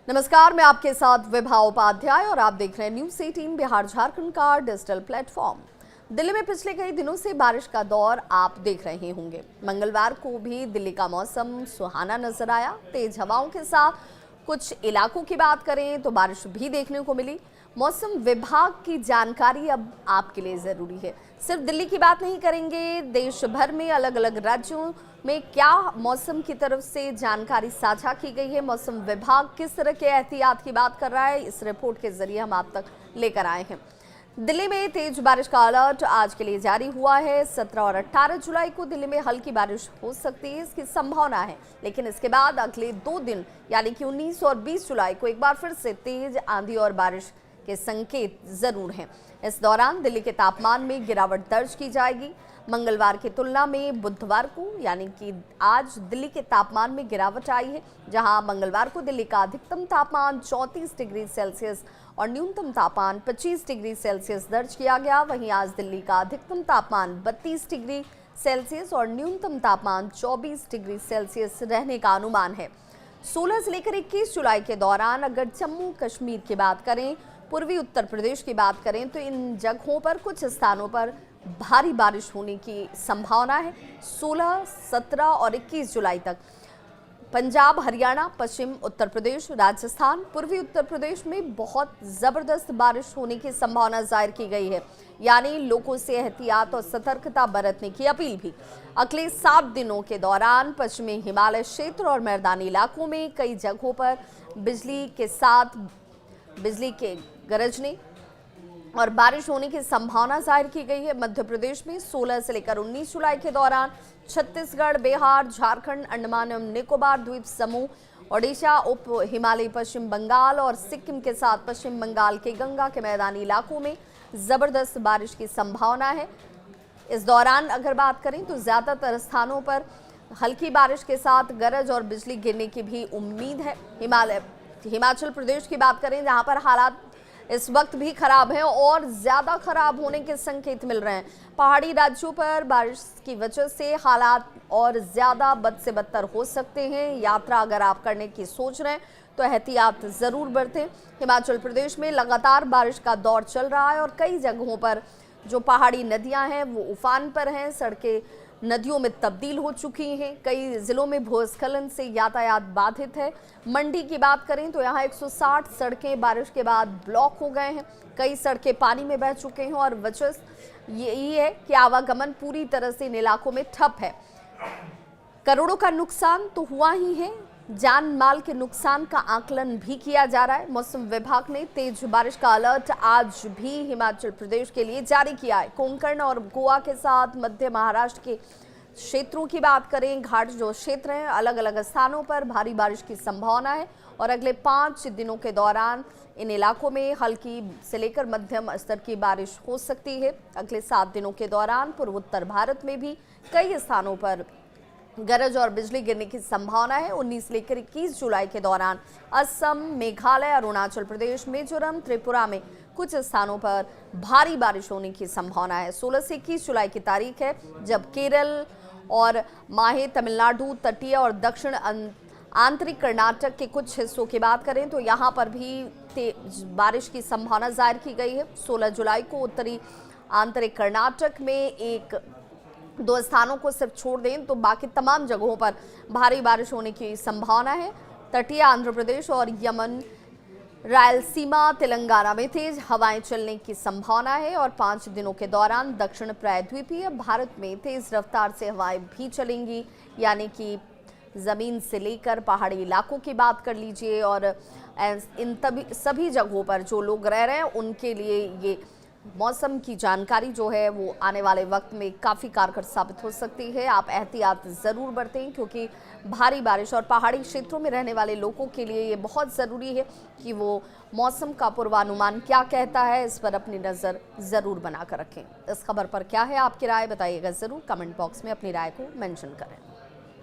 नमस्कार, मैं आपके साथ विभा उपाध्याय और आप देख रहे हैं न्यूज़ 18 बिहार झारखंड का डिजिटल प्लेटफॉर्म। दिल्ली में पिछले कई दिनों से बारिश का दौर आप देख रहे होंगे। मंगलवार को भी दिल्ली का मौसम सुहाना नजर आया। तेज हवाओं के साथ कुछ इलाकों की बात करें तो बारिश भी देखने को मिली। मौसम विभाग की जानकारी अब आपके लिए जरूरी है। सिर्फ दिल्ली की बात नहीं करेंगे, देश भर में अलग अलग राज्यों में क्या मौसम की तरफ से जानकारी साझा की गई है, मौसम विभाग किस तरह के एहतियात की बात कर रहा है, इस रिपोर्ट के जरिए हम आप तक लेकर आए हैं। दिल्ली में तेज बारिश का अलर्ट आज के लिए जारी हुआ है। 17 और 18 जुलाई को दिल्ली में हल्की बारिश हो सकती है, इसकी संभावना है। लेकिन इसके बाद अगले 2 दिन यानी कि 19 और 20 जुलाई को एक बार फिर से तेज आंधी और बारिश के संकेत जरूर हैं। इस दौरान दिल्ली के तापमान में गिरावट दर्ज की जाएगी। मंगलवार की तुलना में बुधवार को यानी कि आज दिल्ली के तापमान में गिरावट आई है, जहां मंगलवार को दिल्ली का अधिकतम तापमान 34 डिग्री सेल्सियस और न्यूनतम तापमान 25 डिग्री सेल्सियस दर्ज किया गया। वहीं आज दिल्ली का अधिकतम तापमान 32 डिग्री सेल्सियस और न्यूनतम तापमान 24 डिग्री सेल्सियस रहने का अनुमान है। 16 से लेकर 21 जुलाई के दौरान अगर जम्मू कश्मीर की बात करें, पूर्वी उत्तर प्रदेश की बात करें तो इन जगहों पर कुछ स्थानों पर भारी बारिश होने की संभावना है। 16, 17 और 21 जुलाई तक पंजाब, हरियाणा, पश्चिम उत्तर प्रदेश, राजस्थान, पूर्वी उत्तर प्रदेश में बहुत जबरदस्त बारिश होने की संभावना जाहिर की गई है। यानी लोगों से एहतियात और सतर्कता बरतने की अपील भी। अगले 7 दिनों के दौरान पश्चिमी हिमालय क्षेत्र और मैदानी इलाकों में कई जगहों पर बिजली के गरजने और बारिश होने की संभावना जाहिर की गई है। मध्य प्रदेश में 16 से लेकर 19 जुलाई के दौरान छत्तीसगढ़, बिहार, झारखंड, अंडमान एवं निकोबार द्वीप समूह, ओडिशा, उप हिमालयी पश्चिम बंगाल और सिक्किम के साथ पश्चिम बंगाल के गंगा के मैदानी इलाकों में जबरदस्त बारिश की संभावना है। इस दौरान अगर बात करें तो ज्यादातर स्थानों पर हल्की बारिश के साथ गरज और बिजली गिरने की भी उम्मीद है। हिमाचल प्रदेश की बात करें, जहां पर हालात इस वक्त भी खराब हैं और ज्यादा खराब होने के संकेत मिल रहे हैं। पहाड़ी राज्यों पर बारिश की वजह से हालात और ज्यादा बद से बदतर हो सकते हैं। यात्रा अगर आप करने की सोच रहे हैं तो एहतियात जरूर बरतें। हिमाचल प्रदेश में लगातार बारिश का दौर चल रहा है और कई जगहों पर जो पहाड़ी नदियां हैं वो उफान पर हैं, सड़कें नदियों में तब्दील हो चुकी हैं। कई जिलों में भूस्खलन से यातायात बाधित है। मंडी की बात करें तो यहाँ 160 सड़कें बारिश के बाद ब्लॉक हो गए हैं। कई सड़कें पानी में बह चुके हैं और वजह यही है कि आवागमन पूरी तरह से इन इलाकों में ठप है। करोड़ों का नुकसान तो हुआ ही है, जान माल के नुकसान का आकलन भी किया जा रहा है। मौसम विभाग ने तेज बारिश का अलर्ट आज भी हिमाचल प्रदेश के लिए जारी किया है। कोंकण और गोवा के साथ मध्य महाराष्ट्र के क्षेत्रों की बात करें, घाट जो क्षेत्र हैं, अलग अलग स्थानों पर भारी बारिश की संभावना है और अगले 5 दिनों के दौरान इन इलाकों में हल्की से लेकर मध्यम स्तर की बारिश हो सकती है। अगले 7 दिनों के दौरान पूर्वोत्तर भारत में भी कई स्थानों पर गरज और बिजली गिरने की संभावना है। 19 से लेकर 21 जुलाई के दौरान असम, मेघालय, अरुणाचल प्रदेश, मिजोरम, त्रिपुरा में कुछ स्थानों पर भारी बारिश होने की संभावना है। 16 से 21 जुलाई की तारीख है जब केरल और माहे तमिलनाडु, तटीय और दक्षिण आंतरिक कर्नाटक के कुछ हिस्सों की बात करें तो यहाँ पर भी तेज बारिश की संभावना जाहिर की गई है। 16 जुलाई को उत्तरी आंतरिक कर्नाटक में 1-2 स्थानों को सिर्फ छोड़ दें तो बाकी तमाम जगहों पर भारी बारिश होने की संभावना है। तटीय आंध्र प्रदेश और यमन, रायलसीमा, तेलंगाना में तेज हवाएं चलने की संभावना है और 5 दिनों के दौरान दक्षिण प्रायद्वीपीय भारत में तेज रफ्तार से हवाएं भी चलेंगी। यानी कि जमीन से लेकर पहाड़ी इलाकों की बात कर लीजिए और इन सभी जगहों पर जो लोग रह रहे हैं उनके लिए ये मौसम की जानकारी जो है वो आने वाले वक्त में काफ़ी कारगर साबित हो सकती है। आप एहतियात ज़रूर बरतें क्योंकि भारी बारिश और पहाड़ी क्षेत्रों में रहने वाले लोगों के लिए ये बहुत ज़रूरी है कि वो मौसम का पूर्वानुमान क्या कहता है, इस पर अपनी नज़र ज़रूर बनाकर रखें। इस खबर पर क्या है आपकी राय, बताइएगा ज़रूर। कमेंट बॉक्स में अपनी राय को मेंशन करें।